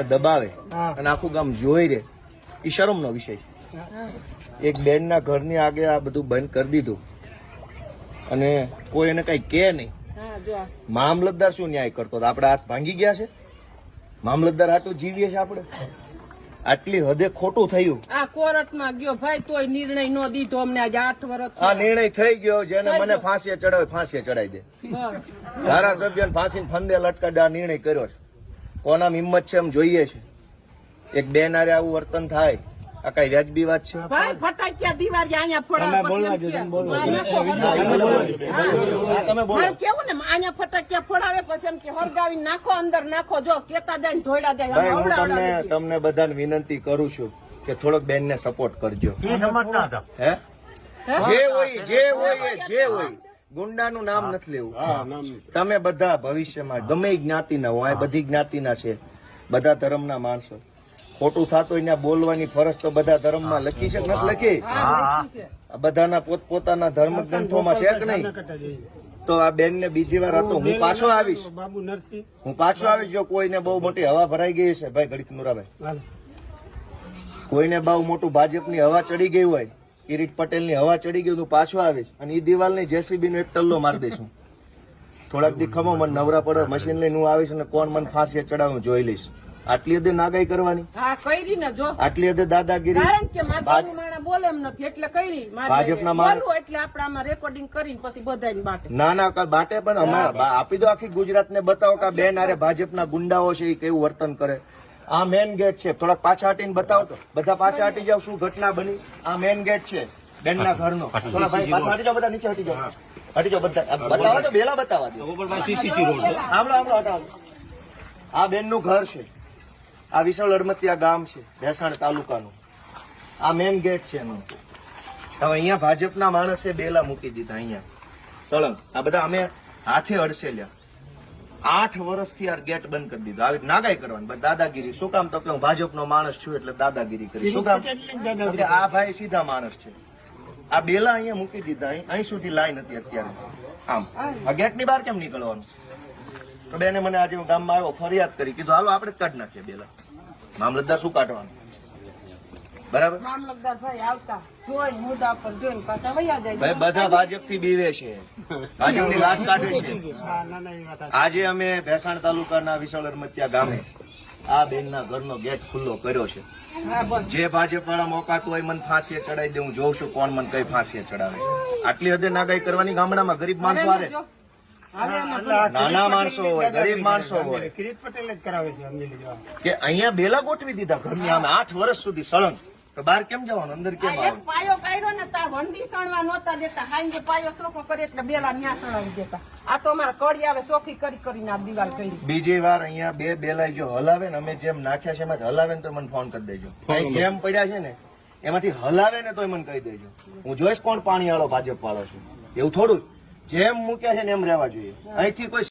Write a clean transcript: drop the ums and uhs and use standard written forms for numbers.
દબાવે અને આખું ગામ જોઈ રે એ શરમનો વિષય છે। એક બેન ના ઘરની આગે આ બધું બંધ કરી દીધું અને કોઈ એને કઈ કે નહીં। મામલતદાર શું ન્યાય કરતો? આપડે હાથ ભાંગી ગયા છે? મામલતદાર હાટું જીવીએ છે આપણે? આટલી હદે ખોટું થયું। આ કોર્ટમાં ગયો ભાઈ તોય નિર્ણય નો દીધો અમને આજે 8 વર્ષ આ નિર્ણય થઈ ગયો। જેને મને ફાંસીએ ચડાવે ફાંસીએ ચડાવી દે। ધારાસભ્ય ફાંસી ફંદે લટકાડે આ નિર્ણય કર્યો છે। કોના હિંમત છે એમ જોઈએ છે। એક બેન આરે આવું વર્તન થાય આ કઈ વ્યાજબી વાત છે? ભાઈ ફટાકિયા દિવાળી અહીંયા ફોડા કેવું ને અહીંયા ફટાકિયા ફોડાવે પછી એમ કે હરગાવી નાખો અંદર નાખો જો કેતા જાય ધોઈડા જાય। હું તમને બધાને વિનંતી કરું છું કે થોડોક બેન ને સપોર્ટ કરજો। હે જે હોય ગુંડાનું નામ નથી લેવું। તમે બધા ભવિષ્યમાં ગમે જ્ઞાતિના હોય, બધી જ્ઞાતિના છે, બધા ધર્મના માણસો। ખોટું થતું ત્યાં બોલવાની ફરજ તો બધા ધર્મમાં લખી છે કે નથી લખી? બધાના પોતપોતાના ધર્મ ગ્રંથોમાં છે કે નહીં? તો આ બેન ને બીજી વાર હતો હું પાછો આવીશ। જો કોઈને બહુ મોટી હવા ભરાઈ ગઈ છે ભાઈ ઘડીક નુરાભાઈ, કોઈને બહુ મોટું ભાજપની હવા ચડી ગઈ હોય, કિરીટ પટેલ ની હવા ચડી ગઈ, હું પાછો આવીશ અને એ દિવાલ ની જેસીબી નો એક ટલ્લો મારી દઈશું। થોડાક દી ખમો મને નવરા પડે મશીન લઈને હું આવીશ અને કોણ મને ફાંસી ચડાવું જોઈ લઈશ। આટલી હદે નાગાઈ કરવાની? આટલી હદે દાદાગીરી? બોલે એમ નથી એટલે કરી ભાજપના માણસ એટલે આપણે આમાં રેકોર્ડિંગ કરીને પછી બધાને બાટે ના બાટે પણ અમે આપી દો આખી ગુજરાત ને બતાવો કે બેન આરે ભાજપના ગુંડાઓ છે એ કેવું વર્તન કરે। આ મેન ગેટ છે, થોડાક પાછા હટીને બતાવો તો બધા પાછા હટી જાવ શું ઘટના બની। આ મેન ગેટ છે બેન ના ઘરનો। થોડા ભાઈ પાછા હટી જાવ, બધા નીચે હટી જાવ બધા બતાવો તો બેલા બતાવવા દો। આમળો હટાવો। આ બેન નું ઘર છે, આ વિશાળ અડમતિયા ગામ છે ભેસાણ તાલુકાનું। આ મેન ગેટ છે એનું। હવે અહીંયા ભાજપના માણસે બેલા મૂકી દીધા અહીંયા સળંગ। આ બધા અમે હાથે અડસેલ્યા। 8 વર્ષથી આ ગેટ બંધ કરી દીધો। આવી નાગાઈ કરવાની દાદાગીરી શું કામ? તો કે હું ભાજપનો માણસ છું એટલે દાદાગીરી કરી શું કામ? આ ભાઈ સીધા માણસ છે। આ બેલા અહીંયા મૂકી દીધા। અહીં સુધી લાઈન હતી અત્યારે આમ। આ ગેટ ની બહાર કેમ નીકળવાનું? તો બેને મને આજે હું ગામમાં આવ્યો ફરિયાદ કરી, કીધું હાલો આપણે જ કાઢી નાખીએ બેલા। મામલતદાર શું કાઢવાનું? બરાબર મામલતદાર ભાઈ આવતા જોઈને મુદ્દા પર જોઈને પાછા વયા જાય। ભાઈ બધા ભાજપ થી બીવે છે, ભાજપની લાજ કાઢે છે। આજે અમે ભેસાણ તાલુકાના વિશાળ અડમતિયા ગામે આ બેનના ઘરનો ગેટ ખુલ્લો કર્યો છે। જે ભાજપ વાળા મોકાતું હોય મને ફાંસીએ ચડાવી દે, હું જોઉં છું કોણ મને કઈ ફાંસીએ ચડાવે। આટલી હદે નાગાઈ કરવાની ગામડામાં ગરીબ માણસો હારે, નાના માણસો હોય, ગરીબ માણસો હોય, કિરીટ પટેલ જ કરાવે છે કે અહીંયા બેલા ગોઠવી દીધા ઘરની આમે 8 વર્ષ સુધી સળંગ। તો બહાર કેમ જવાનું? અંદર કેમ આવવાનું? પાયો કાઢ્યો ને તાર વંડી સણવા નહોતા દેતા, હાંજે પાયો ચોખ્ખો કરે એટલે બેલા ન્યા સણાવી દેતા। આ તો અમારા કડી આવે ચોખ્ખી કરીને આ દિવાલ કરી। બીજી વાર અહીંયા બે બેલા જો હલાવે ને, અમે જેમ નાખ્યા છે એમાં હલાવે ને તો મને ફોન કરી દેજો। અહીં જેમ પડ્યા છે ને એમાંથી હલાવે ને તો મને કહી દેજો, હું જોઈશ કોણ પાણી વાળો ભાજપ વાળો છે। એવું થોડું જેમ મૂક્યા છે ને એમ રહેવા જોઈએ। અહીંથી કોઈ